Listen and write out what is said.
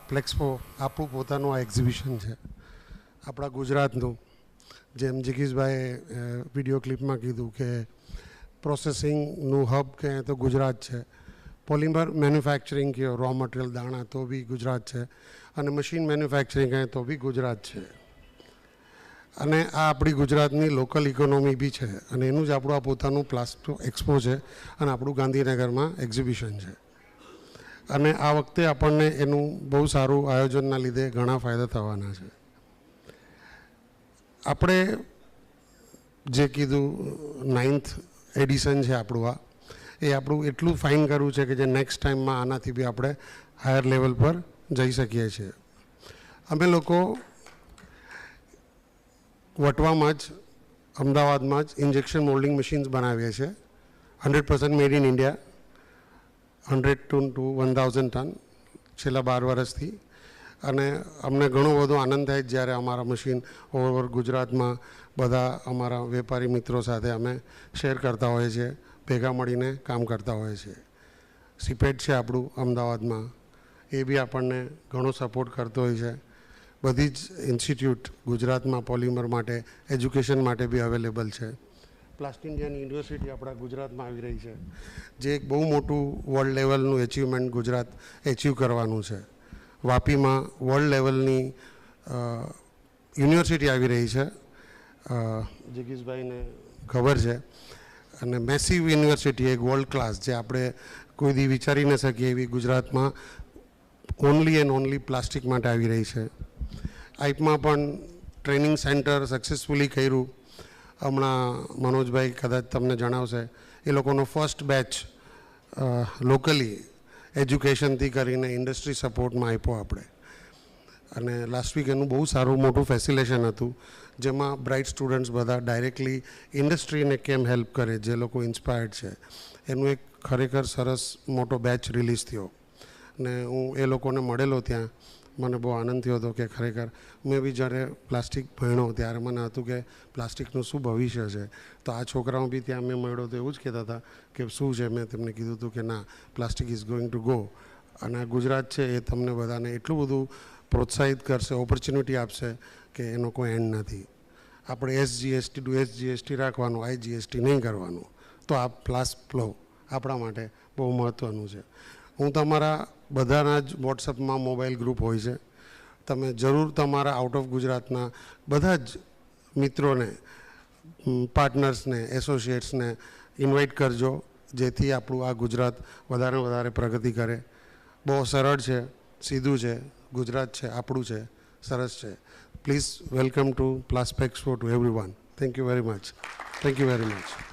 પ્લેક્સપો આપણું પોતાનું આ એક્ઝિબિશન છે આપણા ગુજરાતનું. જેમ જિગીશભાઈએ વિડીયો ક્લિપમાં કીધું કે પ્રોસેસિંગનું હબ કહે તો ગુજરાત છે, પોલિમર મેન્યુફેક્ચરિંગ કહો રો મટીરિયલ દાણા તો બી ગુજરાત છે, અને મશીન મેન્યુફેક્ચરિંગ કહે તો બી ગુજરાત છે. અને આ આપણી ગુજરાતની લોકલ ઇકોનોમી બી છે, અને એનું જ આપણું આ પોતાનું પ્લાસ્ટિક એક્સપો છે, અને આપણું ગાંધીનગરમાં એક્ઝિબિશન છે. અને આ વખતે આપણને એનું બહુ સારું આયોજનના લીધે ઘણા ફાયદા થવાના છે. આપણે જે કીધું 9th એડિશન છે આપણું, એ આપણું એટલું ફાઇન કરવું છે કે જે નેક્સ્ટ ટાઈમમાં આનાથી બી આપણે હાયર લેવલ પર જઈ શકીએ છીએ. અમે લોકો વટવામાં જ અમદાવાદમાં જ ઇન્જેક્શન મોલ્ડિંગ મશીન્સ બનાવીએ છીએ, 100% made in India, 100 to 1000 ton છેલ્લા 12 વર્ષથી. અને અમને ઘણો બધો આનંદ થાય જ્યારે અમારા મશીન ઓવર ગુજરાતમાં બધા અમારા વેપારી મિત્રો સાથે અમે શેર કરતા હોઈએ છીએ, ભેગા મળીને કામ કરતા હોઈએ છીએ. સીપેટ છે આપણું અમદાવાદમાં, એ બી આપણને ઘણો સપોર્ટ કરતો હોય છે. બધી જ ઇન્સ્ટિટ્યૂટ ગુજરાતમાં પોલિમર માટે એજ્યુકેશન માટે બી અવેલેબલ છે. પ્લાસ્ટિક ઇન્ડિયન યુનિવર્સિટી આપણા ગુજરાતમાં આવી રહી છે, જે એક બહુ મોટું વર્લ્ડ લેવલનું એચિવમેન્ટ ગુજરાત એચિવ કરવાનું છે. વાપીમાં વર્લ્ડ લેવલની યુનિવર્સિટી આવી રહી છે, જગીશભાઈને ખબર છે. અને મેસિવ યુનિવર્સિટી એક વર્લ્ડ ક્લાસ, જે આપણે કોઈ દી વિચારી ન શકીએ એવી ગુજરાતમાં ઓનલી એન્ડ ઓનલી પ્લાસ્ટિક માટે આવી રહી છે. આઈપમાં પણ ટ્રેનિંગ સેન્ટર સક્સેસફુલી કર્યું. હમણાં મનોજભાઈ કદાચ તમને જણાવશે, એ લોકોનો ફર્સ્ટ બેચ લોકલી એજ્યુકેશનથી કરીને ઇન્ડસ્ટ્રી સપોર્ટમાં આપ્યો આપણે. અને લાસ્ટ વીક એનું બહુ સારું મોટું ફેસિલેશન હતું, જેમાં બ્રાઇટ સ્ટુડન્ટ્સ બધા ડાયરેક્ટલી ઇન્ડસ્ટ્રીને કેમ હેલ્પ કરે, જે લોકો ઇન્સ્પાયર્ડ છે, એનું એક ખરેખર સરસ મોટો બેચ રિલીઝ થયો. ને હું એ લોકોને મળેલો ત્યાં, મને બહુ આનંદ થયો હતો કે ખરેખર મેં બી જ્યારે પ્લાસ્ટિક ભણ્યો ત્યારે મને હતું કે પ્લાસ્ટિકનું શું ભવિષ્ય છે. તો આ છોકરાઓ બી ત્યાં મેં મળ્યો તો એવું જ કહેતા હતા કે શું છે. મેં તેમને કીધું હતું કે ના, plastic is going to go. અને આ ગુજરાત છે એ તમને બધાને એટલું બધું પ્રોત્સાહિત કરશે, ઓપોર્ચ્યુનિટી આપશે કે એનો કોઈ એન્ડ નથી. આપણે SGST ટુ SGST રાખવાનું, IGST નહીં કરવાનું. તો આ પ્લાસ્ટ ફ્લો આપણા માટે બહુ મહત્ત્વનું છે. હું તમારા બધાના જ વોટ્સઅપમાં મોબાઈલ ગ્રુપ હોય છે, તમે જરૂર તમારા આઉટ ઓફ ગુજરાતના બધા જ મિત્રોને, પાર્ટનર્સને, એસોસિએટ્સને ઇન્વાઇટ કરજો, જેથી આપણું આ ગુજરાત વધારે વધારે પ્રગતિ કરે. બહુ સરળ છે, સીધું છે, ગુજરાત છે, આપણું છે, સરસ છે. Please welcome to plastic expo to everyone. Thank you very much. Thank you very much.